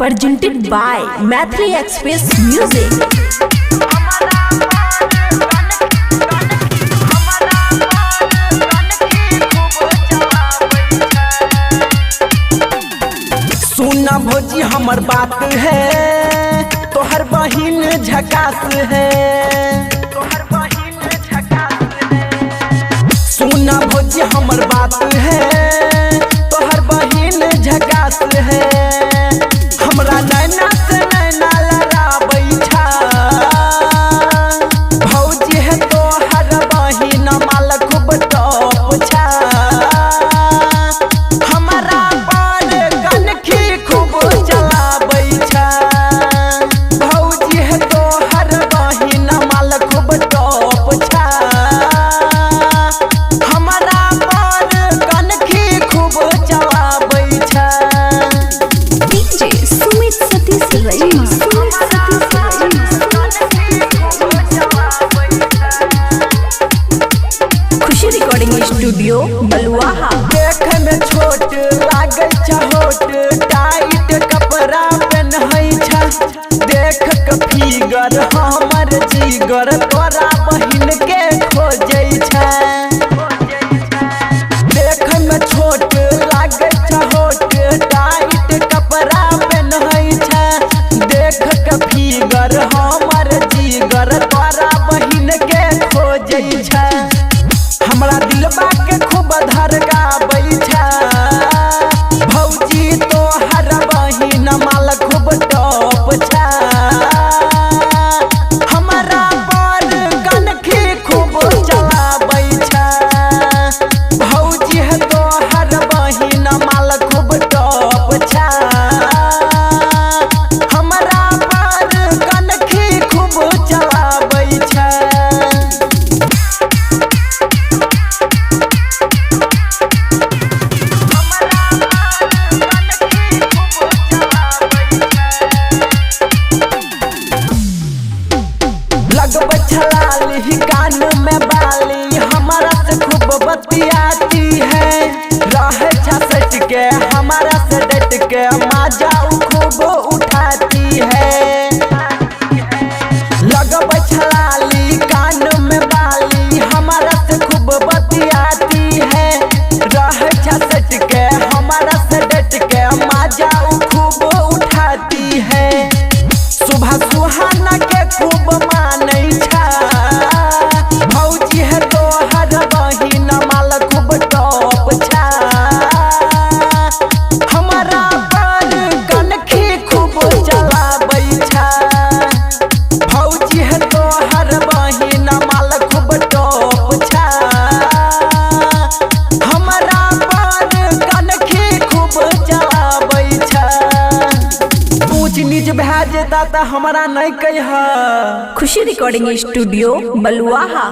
presented by Mathri Express Music. सुना भोजी हमर बात है, तोहर बहिन झकास है। सुना भोजी हमर बात है, तोहर बहिन झकास है। हमरा नैना से नैना लड़ाबै छा, भौजी है तोहर बहिन माल खूब टॉप छा। हमरा पर कनखी खूब चलाबै छा, भौजी है तोहर बहिन माल खूब टॉप छा। हमरा पर कनखी खूब चलाबै छा। DJ Sumit Satish Raima. खुशी रिकॉर्डिंग स्टूडियो बलुआहा। देखे में छोट लागे होट, टाइट कपड़ा पहनै छा। देख के फिगर हमर जिगर तोरा बहिन के खोजै छा। देख में छोट लागे होट, टाइट कपड़ा पहनै छा। देख के फिगर हमर जिगर तोरा बहिन के खोजै छा। हमरा दिलबा के खूब धड़काबै छा, भौजी तोहर बहिन माल खूब टॉप छा। हमरा पर कनखी खूब चलाबै छा, भौजी है तोहर बहिन माल खूब टॉप छा। हमरा पर कनखी खूब चलाबै छा। लगबै छलाली कान में बाली, हमारा से खूब बतियाती है। रहे छा सट के हमारा से डट के, मजा खूब उठाती है। लगबै छलाली कान में बाली, हमारा से खूब बतियाती है। रहे छा सट के हमारा से डट के, मजा खूब उठाती है। सुबह सुहाना के खूब मानै छा, भौजी है तोहर बहिन माल खूब टॉप छा। हमरा पर कनखी खूब चलाबै छा, भौजी है तोहर बहिन माल खूब टॉप छा। हमरा पर कनखी खूब चलाबै छा। ऊंच नीच भए जेता त हमरा नहीं कह। खुशी रिकॉर्डिंग स्टूडियो बलुआहा।